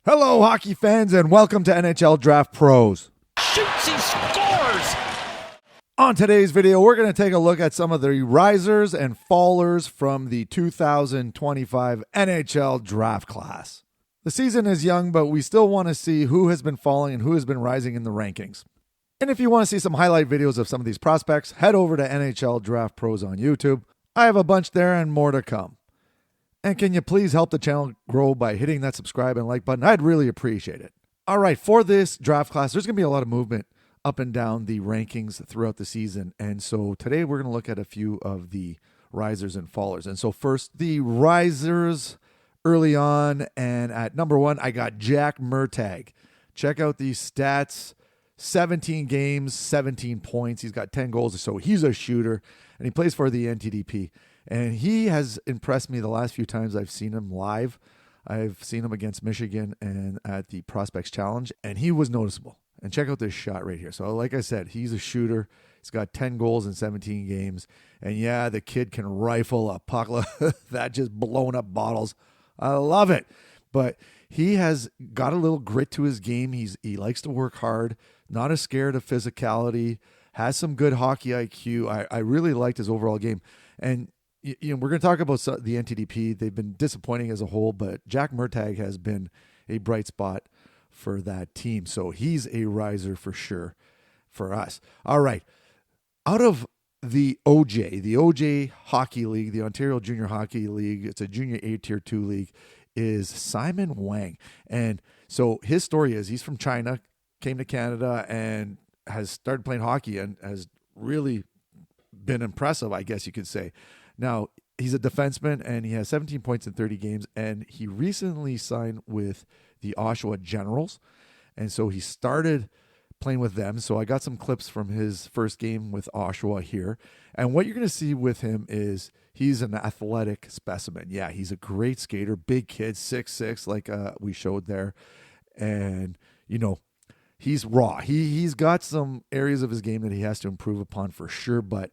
Hello, hockey fans, and welcome to NHL Draft Pros. Shoots, he scores! On today's video, we're going to take a look at some of the risers and fallers from the 2025 NHL Draft Class. The season is young, but we still want to see who has been falling and who has been rising in the rankings. And if you want to see some highlight videos of some of these prospects, head over to NHL Draft Pros on YouTube. I have a bunch there and more to come. And can you please help the channel grow by hitting that subscribe and like button? I'd really appreciate it. All right, for this draft class, there's going to be a lot of movement up and down the rankings throughout the season. And so today we're going to look at a few of the risers and fallers. And so first, the risers early on. And at number one, I got Jack Murtagh. Check out these stats. 17 games, 17 points. He's got 10 goals. So he's a shooter. And he plays for the NTDP. And he has impressed me the last few times I've seen him live. I've seen him against Michigan and at the Prospects Challenge, and he was noticeable. And check out this shot right here. So like I said, he's a shooter. He's got 10 goals in 17 games. And yeah, the kid can rifle a puck. That just blowing up bottles. I love it. But he has got a little grit to his game. He likes to work hard, not as scared of physicality, has some good hockey IQ. I really liked his overall game. And you know, we're going to talk about the NTDP. They've been disappointing as a whole, but Jack Murtagh has been a bright spot for that team. So he's a riser for sure for us. All right. Out of the OJ Hockey League, the Ontario Junior Hockey League, it's a Junior A Tier 2 league, is Simon Wang. And so his story is he's from China, came to Canada, and has started playing hockey and has really been impressive, I guess you could say. Now, he's a defenseman, and he has 17 points in 30 games, and he recently signed with the Oshawa Generals, and so he started playing with them. So I got some clips from his first game with Oshawa here, and what you're going to see with him is he's an athletic specimen. Yeah, he's a great skater, big kid, 6'6", like we showed there, and, you know, he's raw. He's got some areas of his game that he has to improve upon for sure, but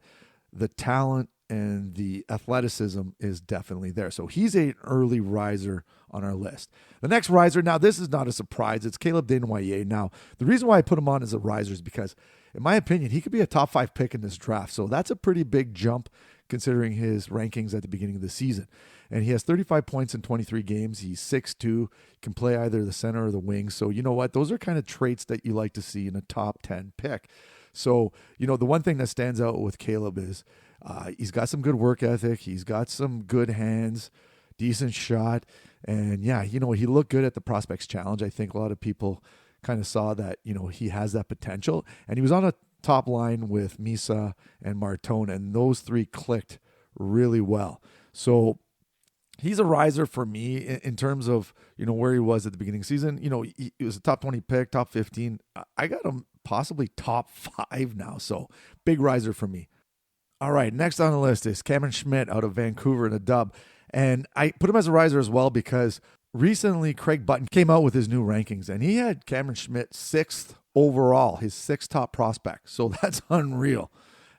the talent and the athleticism is definitely there. So he's an early riser on our list. The next riser, now this is not a surprise, it's Caleb Desnoyers. Now, the reason why I put him on as a riser is because, in my opinion, he could be a top 5 pick in this draft. So that's a pretty big jump considering his rankings at the beginning of the season. And he has 35 points in 23 games. He's 6'2", can play either the center or the wing. So you know what? Those are kind of traits that you like to see in a top 10 pick. So, you know, the one thing that stands out with Caleb is he's got some good work ethic. He's got some good hands, decent shot. And yeah, you know, he looked good at the Prospects Challenge. I think a lot of people kind of saw that, you know, he has that potential. And he was on a top line with Misa and Martone, and those three clicked really well. So he's a riser for me in terms of, you know, where he was at the beginning of the season. You know, he was a top 20 pick, top 15. I got him possibly top 5 now. So big riser for me. All right, next on the list is Cameron Schmidt out of Vancouver in a dub. And I put him as a riser as well because recently Craig Button came out with his new rankings, and he had Cameron Schmidt 6th overall, his 6th top prospect. So that's unreal.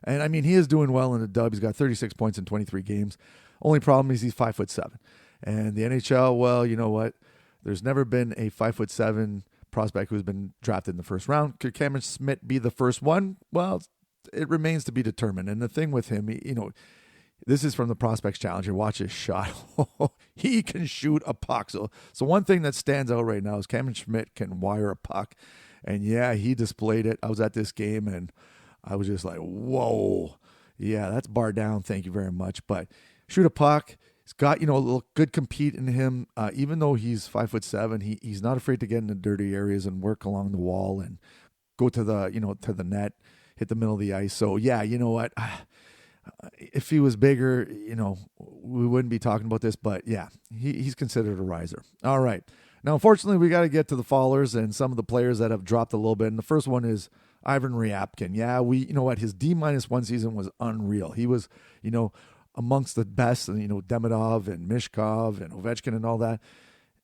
And I mean, he is doing well in the dub. He's got 36 points in 23 games. Only problem is he's 5'7". And the NHL, well, you know what? There's never been a 5'7" prospect who's been drafted in the first round. Could Cameron Schmidt be the first one? Well, it remains to be determined. And the thing with him, you know, this is from the Prospects Challenge. Watch his shot. He can shoot a puck. So one thing that stands out right now is Cameron Schmidt can wire a puck. And yeah, he displayed it. I was at this game and I was just like, whoa. Yeah, that's bar down. Thank you very much. But shoot a puck. He's got, you know, a little good compete in him. Even though he's 5'7", he's not afraid to get in the dirty areas and work along the wall and go to the, you know, to the net, hit the middle of the ice. So yeah, you know what? If he was bigger, you know, we wouldn't be talking about this, but yeah, he's considered a riser. All right. Now, unfortunately, we got to get to the fallers and some of the players that have dropped a little bit. And the first one is Ivan Ryabkin. Yeah, you know what? His D-1 season was unreal. He was, you know, amongst the best, and, you know, Demidov and Mishkov and Ovechkin and all that.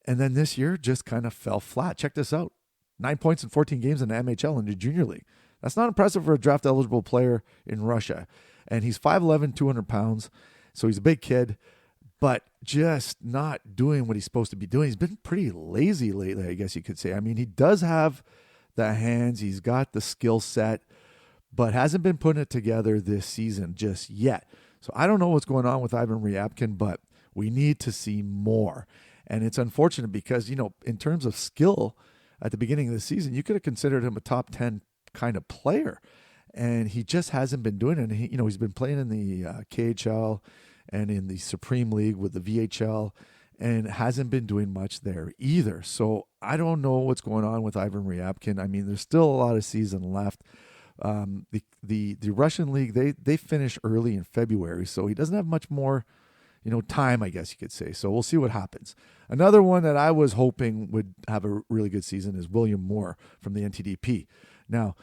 And then this year just kind of fell flat. Check this out. 9 points in 14 games in the MHL in the junior league. That's not impressive for a draft-eligible player in Russia. And he's 5'11", 200 pounds, so he's a big kid. But just not doing what he's supposed to be doing. He's been pretty lazy lately, I guess you could say. I mean, he does have the hands, he's got the skill set, but hasn't been putting it together this season just yet. So I don't know what's going on with Ivan Ryabkin, but we need to see more. And it's unfortunate because, in terms of skill at the beginning of the season, you could have considered him a top 10 kind of player. And he just hasn't been doing it. And he's been playing in the KHL and in the Supreme League with the VHL and hasn't been doing much there either. So I don't know what's going on with Ivan Ryabkin. I mean, there's still a lot of season left. The Russian league, they finish early in February, so he doesn't have much more, time, I guess you could say. So we'll see what happens. Another one that I was hoping would have a really good season is William Moore from the NTDP. Now,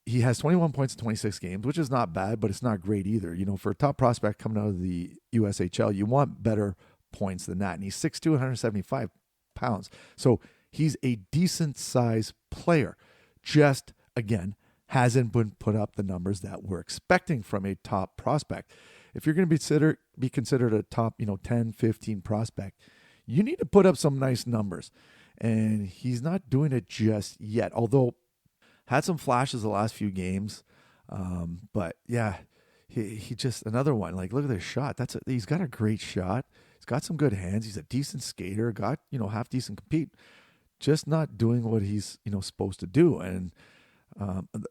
he has 21 points in 26 games, which is not bad, but it's not great either. For a top prospect coming out of the USHL, you want better points than that. And he's 6'2", 175 pounds. So he's a decent size player. Just, again, hasn't been put up the numbers that we're expecting from a top prospect. If you're going to be considered a top, 10, 15 prospect, you need to put up some nice numbers. And he's not doing it just yet, although had some flashes the last few games. But yeah, he just another one. Like, look at this shot. He's got a great shot. He's got some good hands. He's a decent skater. Got, half decent compete. Just not doing what he's, supposed to do. And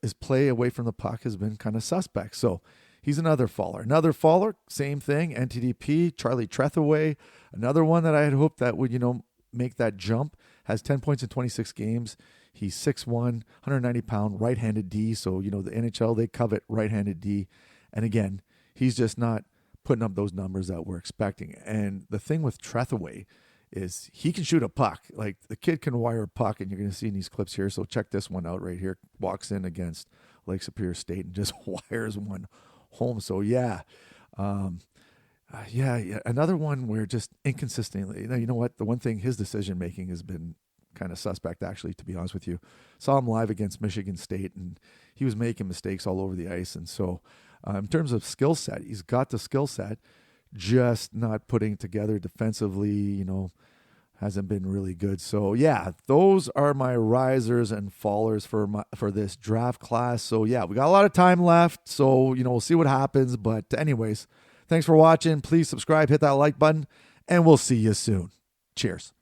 his play away from the puck has been kind of suspect. So he's another faller. Another faller, same thing. NTDP, Charlie Trethaway, another one that I had hoped that would, make that jump. Has 10 points in 26 games. He's 6'1", 190-pound, right-handed D. So, the NHL, they covet right-handed D. And again, he's just not putting up those numbers that we're expecting. And the thing with Trethaway is he can shoot a puck. Like, the kid can wire a puck, and you're going to see in these clips here. So check this one out right here. Walks in against Lake Superior State and just wires one home. So, yeah. Another one where just inconsistently, you know what? The one thing, his decision-making has been kind of suspect, actually, to be honest with you. Saw him live against Michigan State, and he was making mistakes all over the ice. And so in terms of skill set, he's got the skill set, just not putting it together defensively, hasn't been really good. So, yeah, those are my risers and fallers for this draft class. So, yeah, we got a lot of time left. So, we'll see what happens. But anyways, thanks for watching. Please subscribe, hit that like button, and we'll see you soon. Cheers.